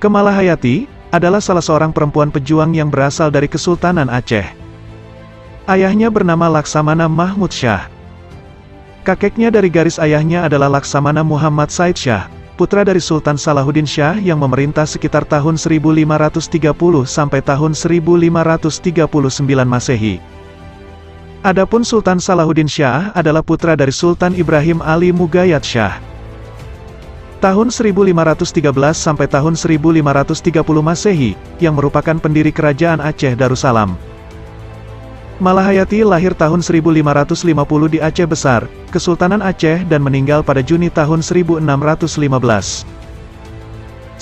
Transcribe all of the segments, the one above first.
Kemalahayati adalah salah seorang perempuan pejuang yang berasal dari Kesultanan Aceh. Ayahnya bernama Laksamana Mahmud Shah. Kakeknya dari garis ayahnya adalah Laksamana Muhammad Said Shah, putra dari Sultan Salahuddin Shah yang memerintah sekitar tahun 1530 sampai tahun 1539 Masehi. Adapun Sultan Salahuddin Shah adalah putra dari Sultan Ibrahim Ali Mughayat Shah. Tahun 1513 sampai tahun 1530 Masehi, yang merupakan pendiri Kerajaan Aceh Darussalam. Malahayati lahir tahun 1550 di Aceh Besar, Kesultanan Aceh dan meninggal pada Juni tahun 1615.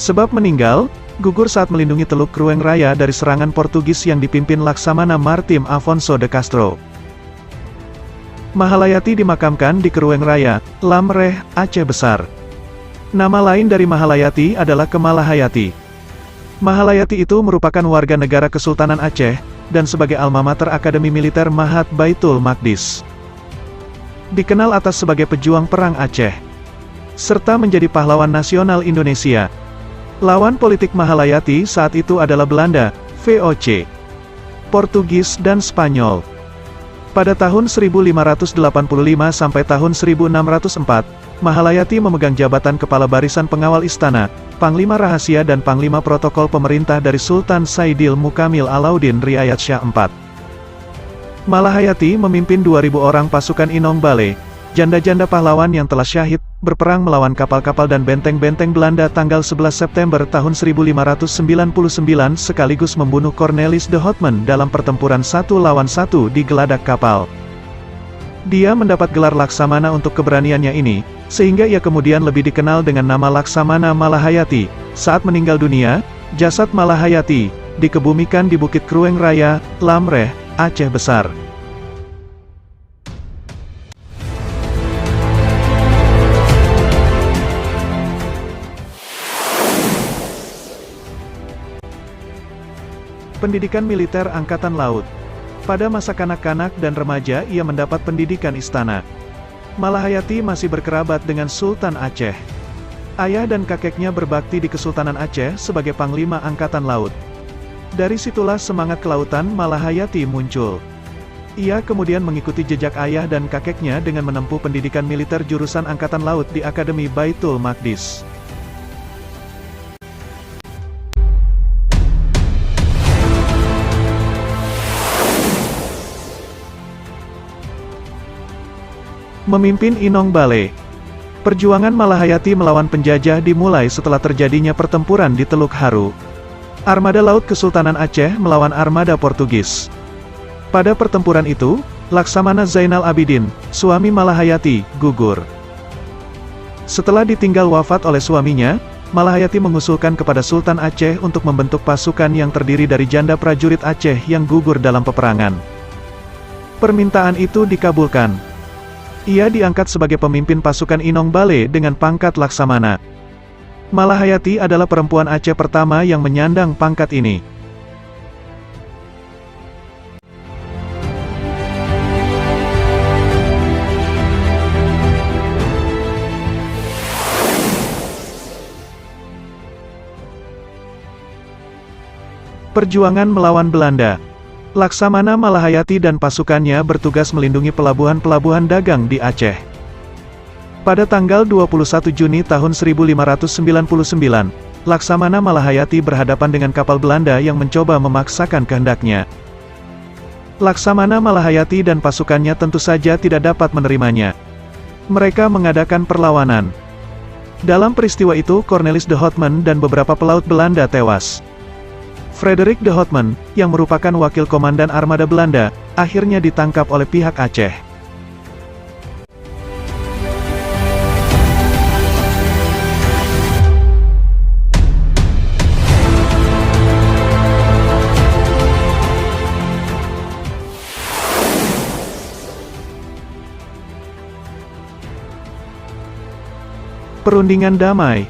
Sebab meninggal, gugur saat melindungi Teluk Krueng Raya dari serangan Portugis yang dipimpin Laksamana Martim Afonso de Castro. Mahalayati dimakamkan di Krueng Raya, Lamreh, Aceh Besar. Nama lain dari Mahalayati adalah Kemalahayati. Mahalayati itu merupakan warga negara Kesultanan Aceh, dan sebagai alma mater Akademi Militer Mahat Baitul Maqdis. Dikenal atas sebagai pejuang perang Aceh, serta menjadi pahlawan nasional Indonesia. Lawan politik Mahalayati saat itu adalah Belanda, VOC, Portugis dan Spanyol. Pada tahun 1585 sampai tahun 1604, Mahalayati memegang jabatan Kepala Barisan Pengawal Istana, Panglima Rahasia dan Panglima Protokol Pemerintah dari Sultan Saidil Mukamil Alauddin Riayat Shah IV. Malahayati memimpin 2.000 orang pasukan Inong Bale, janda-janda pahlawan yang telah syahid, berperang melawan kapal-kapal dan benteng-benteng Belanda tanggal 11 September tahun 1599 sekaligus membunuh Cornelis de Houtman dalam pertempuran 1 lawan 1 di geladak kapal. Dia mendapat gelar Laksamana untuk keberaniannya ini, sehingga ia kemudian lebih dikenal dengan nama Laksamana Malahayati. Saat meninggal dunia, jasad Malahayati dikebumikan di Bukit Krueng Raya, Lamreh, Aceh Besar. Pendidikan Militer Angkatan Laut. Pada masa kanak-kanak dan remaja ia mendapat pendidikan istana. Malahayati masih berkerabat dengan Sultan Aceh. Ayah dan kakeknya berbakti di Kesultanan Aceh sebagai Panglima Angkatan Laut. Dari situlah semangat kelautan Malahayati muncul. Ia kemudian mengikuti jejak ayah dan kakeknya dengan menempuh pendidikan militer jurusan Angkatan Laut di Akademi Baitul Maqdis. Memimpin Inong Bale. Perjuangan Malahayati melawan penjajah dimulai setelah terjadinya pertempuran di Teluk Haru. Armada Laut Kesultanan Aceh melawan armada Portugis. Pada pertempuran itu, Laksamana Zainal Abidin, suami Malahayati, gugur. Setelah ditinggal wafat oleh suaminya, Malahayati mengusulkan kepada Sultan Aceh untuk membentuk pasukan yang terdiri dari janda prajurit Aceh yang gugur dalam peperangan. Permintaan itu dikabulkan. Ia diangkat sebagai pemimpin pasukan Inong Bale dengan pangkat Laksamana. Malahayati adalah perempuan Aceh pertama yang menyandang pangkat ini. Perjuangan melawan Belanda. Laksamana Malahayati dan pasukannya bertugas melindungi pelabuhan-pelabuhan dagang di Aceh. Pada tanggal 21 Juni tahun 1599, Laksamana Malahayati berhadapan dengan kapal Belanda yang mencoba memaksakan kehendaknya. Laksamana Malahayati dan pasukannya tentu saja tidak dapat menerimanya. Mereka mengadakan perlawanan. Dalam peristiwa itu Cornelis de Houtman dan beberapa pelaut Belanda tewas. Frederik de Houtman, yang merupakan wakil komandan armada Belanda, akhirnya ditangkap oleh pihak Aceh. Perundingan damai.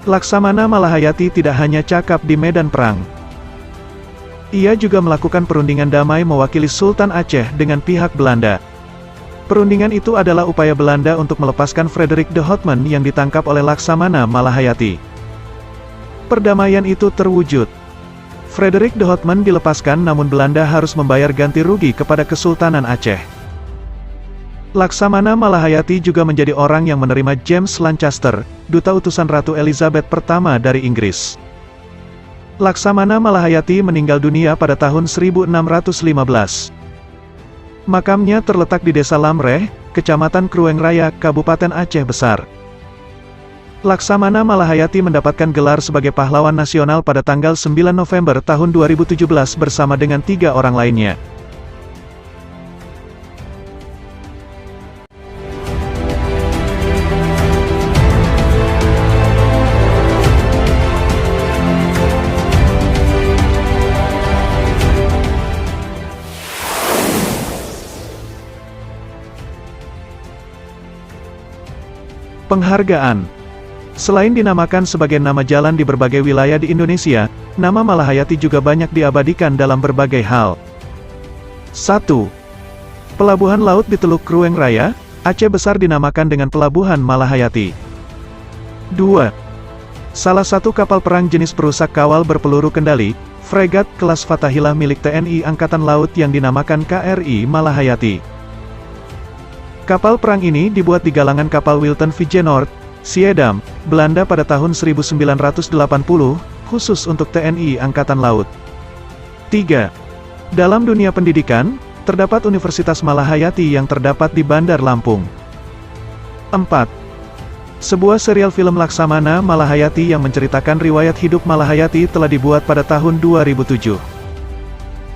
Laksamana Malahayati tidak hanya cakap di medan perang. Ia juga melakukan perundingan damai mewakili Sultan Aceh dengan pihak Belanda. Perundingan itu adalah upaya Belanda untuk melepaskan Frederik de Houtman yang ditangkap oleh Laksamana Malahayati. Perdamaian itu terwujud. Frederik de Houtman dilepaskan namun Belanda harus membayar ganti rugi kepada Kesultanan Aceh. Laksamana Malahayati juga menjadi orang yang menerima James Lancaster, duta utusan Ratu Elizabeth pertama dari Inggris. Laksamana Malahayati meninggal dunia pada tahun 1615. Makamnya terletak di Desa Lamreh, Kecamatan Krueng Raya, Kabupaten Aceh Besar. Laksamana Malahayati mendapatkan gelar sebagai pahlawan nasional pada tanggal 9 November tahun 2017 bersama dengan 3 orang lainnya. Penghargaan. Selain dinamakan sebagai nama jalan di berbagai wilayah di Indonesia, nama Malahayati juga banyak diabadikan dalam berbagai hal. 1. Pelabuhan laut di Teluk Krueng Raya, Aceh Besar dinamakan dengan Pelabuhan Malahayati. 2. Salah satu kapal perang jenis perusak kawal berpeluru kendali, fregat kelas Fatahillah milik TNI Angkatan Laut yang dinamakan KRI Malahayati. Kapal perang ini dibuat di galangan kapal Wilton Feyenoord, Schiedam, Belanda pada tahun 1980, khusus untuk TNI Angkatan Laut. 3. Dalam dunia pendidikan, terdapat Universitas Malahayati yang terdapat di Bandar Lampung. 4. Sebuah serial film Laksamana Malahayati yang menceritakan riwayat hidup Malahayati telah dibuat pada tahun 2007.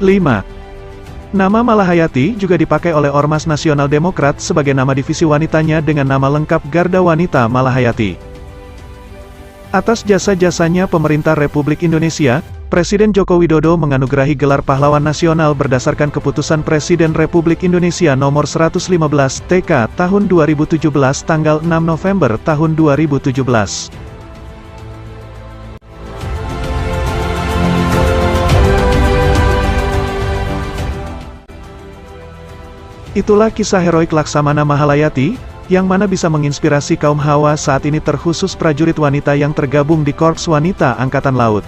5. Nama Malahayati juga dipakai oleh Ormas Nasional Demokrat sebagai nama divisi wanitanya dengan nama lengkap Garda Wanita Malahayati. Atas jasa-jasanya pemerintah Republik Indonesia, Presiden Joko Widodo menganugerahi gelar pahlawan nasional berdasarkan keputusan Presiden Republik Indonesia nomor 115 TK tahun 2017 tanggal 6 November tahun 2017. Itulah kisah heroik Laksamana Malahayati, yang mana bisa menginspirasi kaum hawa saat ini terkhusus prajurit wanita yang tergabung di Korps Wanita Angkatan Laut.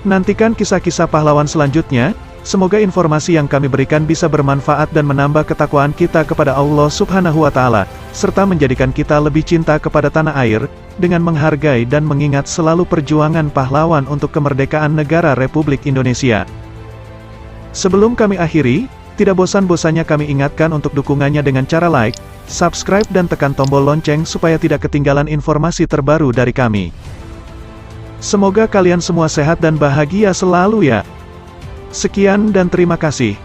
Nantikan kisah-kisah pahlawan selanjutnya, semoga informasi yang kami berikan bisa bermanfaat dan menambah ketakwaan kita kepada Allah Subhanahu wa Ta'ala, serta menjadikan kita lebih cinta kepada tanah air, dengan menghargai dan mengingat selalu perjuangan pahlawan untuk kemerdekaan negara Republik Indonesia. Sebelum kami akhiri, tidak bosan-bosannya kami ingatkan untuk dukungannya dengan cara like, subscribe dan tekan tombol lonceng supaya tidak ketinggalan informasi terbaru dari kami. Semoga kalian semua sehat dan bahagia selalu ya. Sekian dan terima kasih.